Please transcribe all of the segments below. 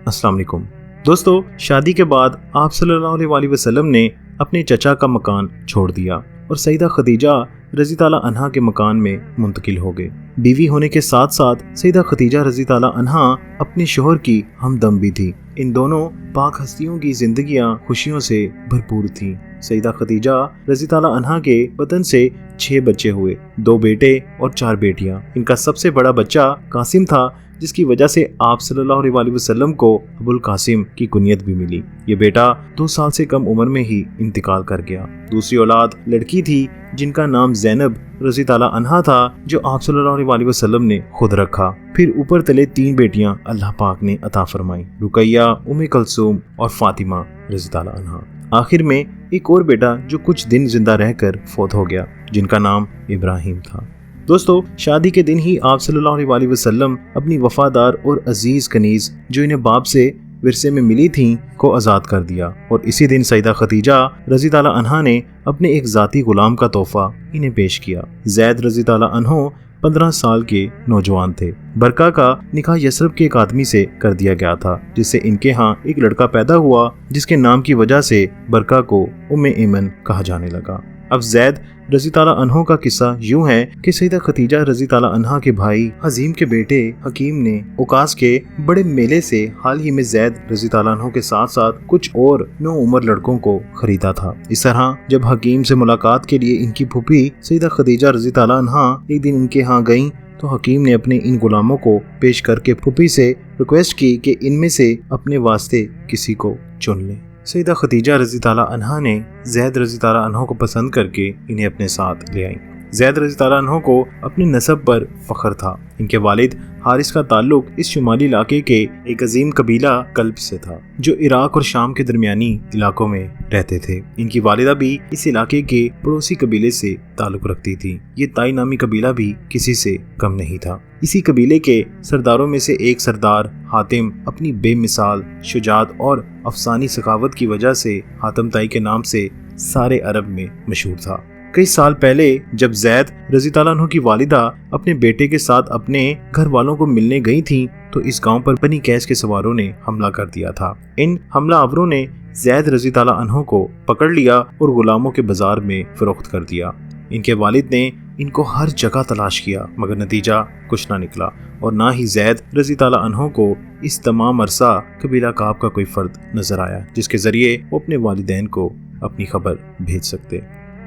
अस्सलाम वालेकुम दोस्तों, शादी के बाद आप सल्लल्लाहु अलैहि वसल्लम ने अपने चचा का मकान छोड़ दिया और सईदा खदीजा रज़ी ताला अन्हा के मकान में मुंतकिल हो गए। बीवी होने के साथ साथ सईदा खदीजा रज़ी ताला अन्हा अपने शोहर की हमदम भी थी। इन दोनों पाक हस्तियों की जिंदगियां खुशियों से भरपूर थीं। सईदा खदीजा रज़ी ताला अन्हा के बदन से 6 बच्चे हुए, 2 बेटे और 4 बेटियां। इनका सबसे बड़ा बच्चा कासिम था, जिसकी वजह से आप सल्लल्लाहु अलैहि वसल्लम को अबुल कासिम की कुनियत भी मिली। ये बेटा 2 साल से कम उम्र में ही इंतकाल कर गया। दूसरी औलाद लड़की थी जिनका नाम ज़ैनब रज़ी ताला अन्हा था, जो आप सल्लल्लाहु अलैहि वसल्लम ने खुद रखा। फिर ऊपर तले 3 बेटियां अल्लाह पाक ने अता फरमाई, रुकैया, उम्मे कलसूम और फातिमा रज़ी ताला अन्हा। आखिर में एक और बेटा जो कुछ दिन जिंदा रहकर फौत हो गया, जिनका नाम इब्राहिम था। दोस्तों, शादी के दिन ही आप सल्लल्लाहु अलैहि वसल्लम अपनी वफादार और अजीज कनीज जो इन्हें बाप से विरसे में मिली थीं को आज़ाद कर दिया और इसी दिन सईदा खदीजा रज़ी ताला अन्हा ने अपने एक ज़ाती गुलाम का तोहफा इन्हें पेश किया। ज़ैद रज़ी ताला अन्हो 15 साल के नौजवान थे। बरका का निकाह यसरब के एक आदमी से कर दिया गया था, जिससे इनके यहाँ एक लड़का पैदा हुआ, जिसके नाम की वजह से बरका को उम्मे ऐमन कहा जाने लगा। अब ज़ैद रज़ी ताला अन्हो का किस्सा यूं है कि सईदा खदीजा रज़ी ताला अन्हा के भाई हज़ीम के बेटे हकीम ने उकास के बड़े मेले से हाल ही में ज़ैद रज़ी ताला अन्हो के साथ साथ कुछ और 9 उम्र लड़कों को खरीदा था। इस तरह जब हकीम से मुलाकात के लिए इनकी फूफी सईदा खदीजा रज़ी ताला अन्हा एक दिन इनके यहाँ गईं, तो हकीम ने अपने इन गुलामों को पेश करके फूफी से रिक्वेस्ट की कि इनमें से अपने वास्ते किसी को चुन लें। सईदा खदीजा रज़ी ताला अन्हा ने ज़ैद रज़ी ताला अन्हो को पसंद करके इन्हें अपने साथ ले आईं। ज़ैद रज़ी ताला अन्हो को अपने नसब पर फख्र था। इनके वालिद हारिस का ताल्लुक इस शुमाली इलाके के एक अजीम कबीला कल्ब से था, जो इराक और शाम के दरमियानी इलाकों में रहते थे। इनकी वालिदा भी इस इलाके के पड़ोसी कबीले से ताल्लुक रखती थी। ये ताई नामी कबीला भी किसी से कम नहीं था। इसी कबीले के सरदारों में से एक सरदार हातिम अपनी बेमिसाल शुजात और अफसानी सखावत की वजह से हातिम ताई के नाम से सारे अरब में मशहूर था। कई साल पहले जब ज़ैद रज़ी ताला अन्हो की वालिदा अपने बेटे के साथ अपने घर वालों को मिलने गई थीं, तो इस गांव पर बनी कैस के सवारों ने हमला कर दिया था। इन हमला आवरों ने ज़ैद रज़ी ताला अन्हो को पकड़ लिया और गुलामों के बाजार में फरोख्त कर दिया। इनके वालिद ने इनको हर जगह तलाश किया, मगर नतीजा कुछ ना निकला और ना ही ज़ैद रज़ी ताला अन्हो को इस तमाम अरसा कबीला काब का कोई फर्द नजर आया जिसके जरिए वो अपने वालिदैन को अपनी खबर भेज सकते।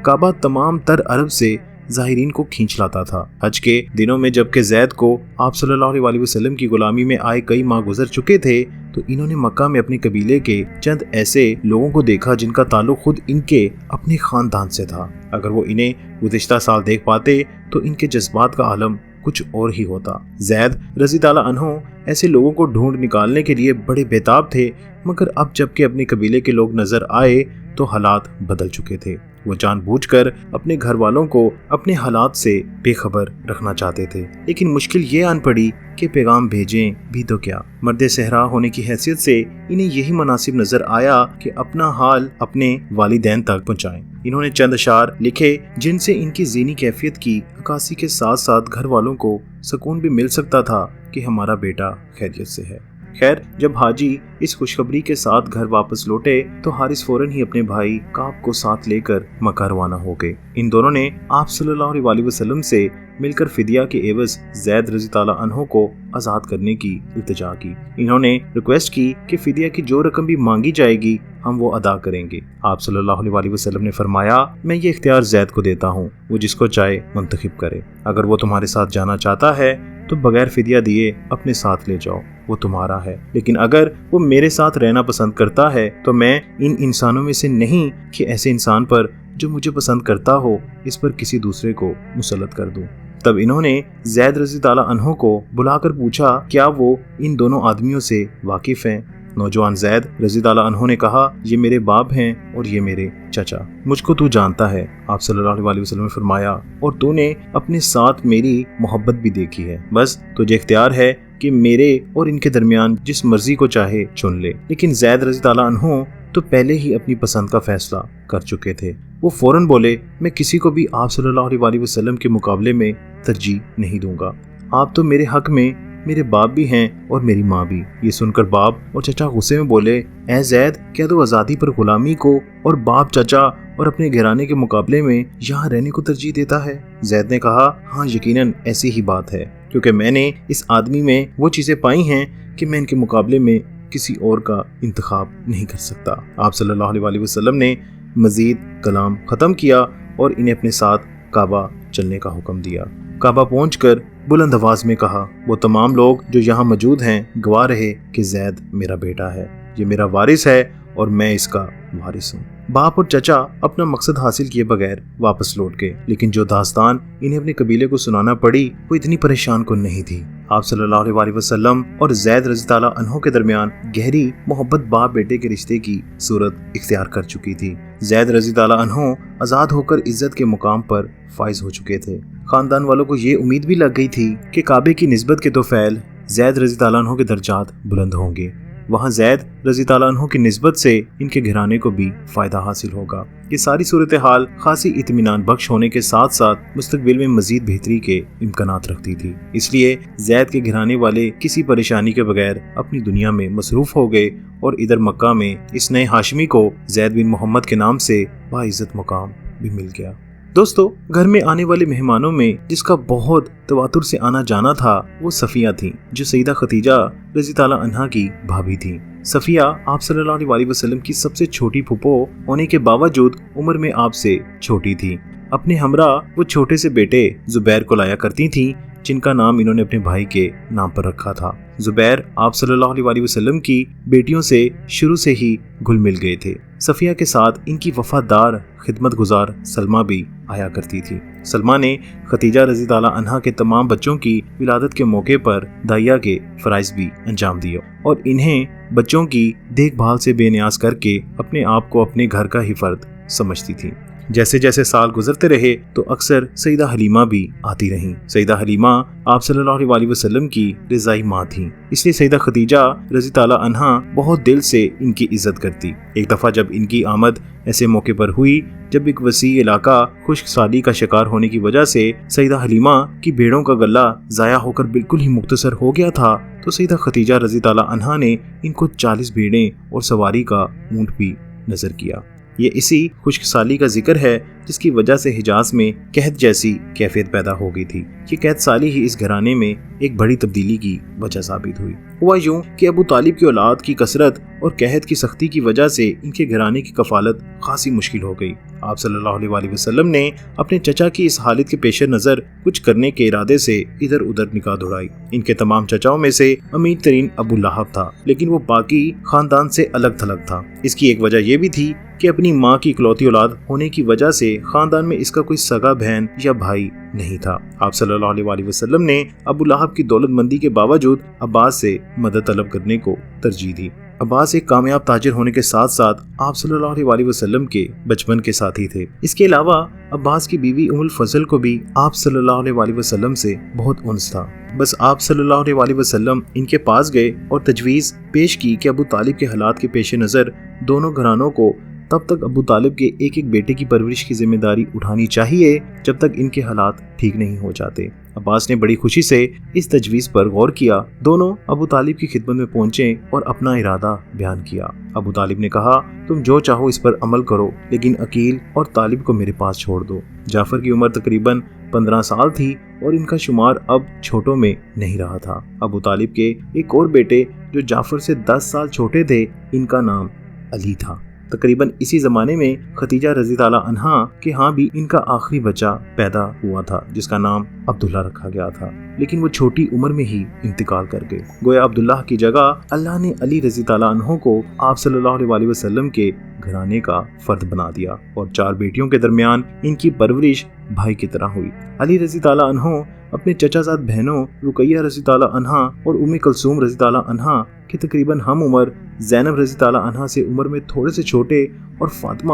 काबा तमाम तर अरब से ज़ाहिरीन को खींच लाता था। हज के दिनों में जबकि ज़ैद को आप सल्लल्लाहु अलैहि वसल्लम की गुलामी में आए कई माह गुजर चुके थे, तो इन्होंने मक्का में अपने कबीले के चंद ऐसे लोगों को देखा जिनका ताल्लुक खुद इनके अपने खानदान से था। अगर वो इन्हें गुज़िश्ता साल देख पाते तो इनके जज्बात का आलम कुछ और ही होता। ज़ैद रज़ी ताला अन्हो ऐसे लोगों को ढूंढ निकालने के लिए बड़े बेताब थे, मगर अब जबकि अपने कबीले के लोग नजर आए तो हालात बदल चुके थे। वो जानबूझकर अपने घर वालों को अपने हालात से बेखबर रखना चाहते थे, लेकिन मुश्किल ये आन पड़ी कि पैगाम भेजें भी तो क्या। मर्द सहरा होने की हैसियत से इन्हें यही मुनासिब नजर आया कि अपना हाल अपने वालिदैन तक पहुंचाएं। इन्होंने चंद अशार लिखे जिनसे इनकी ज़ीनी कैफियत की अक्कासी के साथ साथ घर वालों को सुकून भी मिल सकता था कि हमारा बेटा खैरियत से है। खैर, जब हाजी इस खुशखबरी के साथ घर वापस लौटे तो हारिस फौरन ही अपने भाई काब को साथ लेकर मक्का रवाना हो गए। इन दोनों ने आप सल्लल्लाहु अलैहि वसल्लम से मिलकर फिदिया के एवज ज़ैद रज़ी ताला अन्हो को आज़ाद करने की इल्तिजा की। इन्होंने रिक्वेस्ट की कि फिदिया की जो रकम भी मांगी जाएगी हम वो अदा करेंगे। आप सल्लल्लाहु अलैहि वसल्लम ने फरमाया, मैं ये इख्तियार ज़ैद को देता हूँ, वो जिसको चाहे मुंतखिब करे। अगर वो तुम्हारे साथ जाना चाहता है तो बगैर फिदिया दिए अपने साथ ले जाओ, वो तुम्हारा है। लेकिन अगर वो मेरे साथ रहना पसंद करता है तो मैं इन इंसानों में से नहीं कि ऐसे इंसान पर जो मुझे पसंद करता हो इस पर किसी दूसरे को मुसल्लत कर दूं। तब इन्होंने ज़ैद रज़ी ताला अन्हो को बुलाकर पूछा क्या वो इन दोनों आदमियों से वाकिफ हैं। नौजवान ज़ैद रज़ी ताला अन्हो ने कहा, ये मेरे बाप हैं और ये मेरे चचा। मुझको तू जानता है, आप सल्लल्लाहु अलैहि वसल्लम ने फरमाया, और तूने अपने साथ मेरी मोहब्बत भी देखी है। बस तुझे इख्तियार है कि मेरे और इनके दरमियान जिस मर्जी को चाहे चुन ले। लेकिन ज़ैद रज़ी ताला अन्हो तो पहले ही अपनी पसंद का फैसला कर चुके थे। वो फौरन बोले, मैं किसी को भी आप सल्लल्लाहु अलैहि वसल्लम के मुकाबले में तरजीह नहीं दूंगा। आप तो मेरे हक में میرے باپ بھی ہیں اور میری ماں بھی۔ یہ سن کر باپ اور چچا غصے میں بولے، اے زید، کیا تو آزادی پر غلامی کو اور باپ، چچا اور اپنے گھرانے کے مقابلے میں یہاں رہنے کو ترجیح دیتا ہے؟ زید نے کہا، ہاں یقیناً ایسی ہی بات ہے، کیونکہ میں نے اس آدمی میں وہ چیزیں پائی ہیں کہ میں ان کے مقابلے میں کسی اور کا انتخاب نہیں کر سکتا۔ آپ صلی اللہ علیہ وسلم نے مزید کلام ختم کیا اور انہیں اپنے ساتھ کعبہ چلنے کا حکم دیا۔ کعبہ پہنچ کر بلند آواز میں کہا، وہ تمام لوگ جو یہاں موجود ہیں گواہ رہے کہ زید میرا بیٹا ہے، یہ میرا وارث ہے اور میں اس کا وارث ہوں۔ باپ اور چچا اپنا مقصد حاصل کیے بغیر واپس لوٹ گئے، لیکن جو داستان انہیں اپنے قبیلے کو سنانا پڑی وہ اتنی پریشان کن نہیں تھی۔ آپ صلی اللہ علیہ وسلم اور زید رضی اللہ عنہ کے درمیان گہری محبت باپ بیٹے کے رشتے کی صورت اختیار کر چکی تھی۔ زید رضی اللہ عنہ آزاد ہو کر عزت کے مقام پر فائز ہو چکے تھے۔ خاندان والوں کو یہ امید بھی لگ گئی تھی کہ کعبے کی نسبت کے توفیل زید رضی اللہ عنہ کے درجات بلند ہوں گے، وہاں زید رضی اللہ عنہ کی نسبت سے ان کے گھرانے کو بھی فائدہ حاصل ہوگا۔ یہ ساری صورتحال خاصی اطمینان بخش ہونے کے ساتھ ساتھ مستقبل میں مزید بہتری کے امکانات رکھتی تھی، اس لیے زید کے گھرانے والے کسی پریشانی کے بغیر اپنی دنیا میں مصروف ہو گئے اور ادھر مکہ میں اس نئے ہاشمی کو زید بن محمد کے نام سے باعزت مقام بھی مل گیا۔ دوستو، گھر میں آنے والے مہمانوں میں جس کا بہت تواتر سے آنا جانا تھا وہ صفیہ تھیں، جو سیدہ خدیجہ رضی اللہ عنہا کی بھابی تھیں۔ صفیہ آپ صلی اللہ علیہ وسلم کی سب سے چھوٹی پھپھو ہونے کے باوجود عمر میں آپ سے چھوٹی تھی۔ اپنے ہمراہ وہ چھوٹے سے بیٹے زبیر کو لایا کرتی تھیں، جن کا نام انہوں نے اپنے بھائی کے نام پر رکھا تھا۔ زبیر آپ صلی اللہ علیہ وسلم کی بیٹیوں سے شروع سے ہی گھل مل گئے تھے۔ صفیہ کے ساتھ ان کی وفادار خدمت گزار سلمہ بھی آیا کرتی تھی۔ سلمہ نے خدیجہ رضی اللہ عنہا کے تمام بچوں کی ولادت کے موقع پر داعیہ کے فرائض بھی انجام دیے اور انہیں بچوں کی دیکھ بھال سے بے نیاز کر کے اپنے آپ کو اپنے گھر کا ہی فرد سمجھتی تھی۔ جیسے جیسے سال گزرتے رہے تو اکثر سیدہ حلیمہ بھی آتی رہیں۔ سیدہ حلیمہ آپ صلی اللہ علیہ وسلم کی رضائی ماں تھیں، اس لیے سیدہ خدیجہ رضی اللہ عنہا بہت دل سے ان کی عزت کرتی۔ ایک دفعہ جب ان کی آمد ایسے موقع پر ہوئی جب ایک وسیع علاقہ خشک سالی کا شکار ہونے کی وجہ سے سیدہ حلیمہ کی بھیڑوں کا غلہ ضائع ہو کر بالکل ہی مختصر ہو گیا تھا، تو سیدہ خدیجہ رضی اللہ عنہا نے ان کو 40 بھیڑیں اور سواری کا اونٹ بھی نظر کیا۔ یہ اسی خشک سالی کا ذکر ہے جس کی وجہ سے حجاز میں قحط جیسی کیفیت پیدا ہو گئی تھی۔ یہ قحط سالی ہی اس گھرانے میں ایک بڑی تبدیلی کی وجہ ثابت ہوئی۔ ہوا یوں کہ ابو طالب کی اولاد کی کثرت اور قحط کی سختی کی وجہ سے ان کے گھرانے کی کفالت خاصی مشکل ہو گئی۔ آپ صلی اللہ علیہ وسلم نے اپنے چچا کی اس حالت کے پیش نظر کچھ کرنے کے ارادے سے ادھر ادھر نگاہ دوڑائی۔ ان کے تمام چچاؤں میں سے امیر ترین ابو لہب تھا، لیکن وہ باقی خاندان سے الگ تھلگ تھا۔ اس کی ایک وجہ یہ بھی تھی کہ اپنی ماں کی اکلوتی اولاد ہونے کی وجہ سے خاندان میں اس کا کوئی سگا بہن یا بھائی نہیں تھا۔ آپ صلی اللہ علیہ وسلم نے ابو لہب کی دولت مندی کے باوجود عباس سے مدد طلب کرنے کو ترجیح دی۔ عباس ایک کامیاب تاجر ہونے کے ساتھ ساتھ آپ صلی اللہ علیہ وسلم کے بچپن کے ساتھی تھے۔ اس کے علاوہ عباس کی بیوی ام الفضل کو بھی آپ صلی اللہ علیہ وسلم سے بہت انس تھا۔ بس آپ صلی اللہ علیہ وسلم ان کے پاس گئے اور تجویز پیش کی کہ ابو طالب کے حالات کے پیش نظر دونوں گھرانوں کو تب تک ابو طالب کے ایک ایک بیٹے کی پرورش کی ذمہ داری اٹھانی چاہیے جب تک ان کے حالات ٹھیک نہیں ہو جاتے۔ عباس نے بڑی خوشی سے اس تجویز پر غور کیا۔ دونوں ابو طالب کی خدمت میں پہنچے اور اپنا ارادہ بیان کیا۔ ابو طالب نے کہا، تم جو چاہو اس پر عمل کرو، لیکن عقیل اور طالب کو میرے پاس چھوڑ دو۔ جعفر کی عمر تقریباً 15 سال تھی اور ان کا شمار اب چھوٹوں میں نہیں رہا تھا۔ ابو طالب کے ایک اور بیٹے جو جعفر سے 10 سال چھوٹے تھے، ان کا نام علی تھا۔ تقریباً اسی زمانے میں خدیجہ رضی اللہ عنہا کے ہاں بھی ان کا آخری بچہ پیدا ہوا تھا جس کا نام عبداللہ رکھا گیا تھا، لیکن وہ چھوٹی عمر میں ہی انتقال کر گئے۔ گویا عبداللہ کی جگہ اللہ نے علی رضی اللہ عنہ کو آپ صلی اللہ علیہ وسلم کے گھرانے کا فرد بنا دیا اور 4 بیٹیوں کے درمیان ان کی پرورش بھائی کی طرح ہوئی۔ علی رضی اللہ عنہ اپنے چچا زاد بہنوں رقیہ رضی اللہ عنہا اور ام کلثوم رضی اللہ عنہا کہ تقریباً ہم عمر زینب رضی اللہ عنہا سے عمر میں تھوڑے سے چھوٹے اور فاطمہ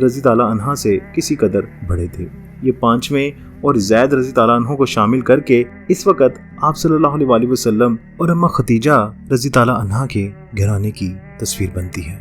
رضی اللہ عنہا سے کسی قدر بڑے تھے۔ یہ 5ویں اور زید رضی اللہ عنہ کو شامل کر کے اس وقت آپ صلی اللہ علیہ وسلم اور اماں خدیجہ رضی اللہ عنہا کے گھرانے کی تصویر بنتی ہے۔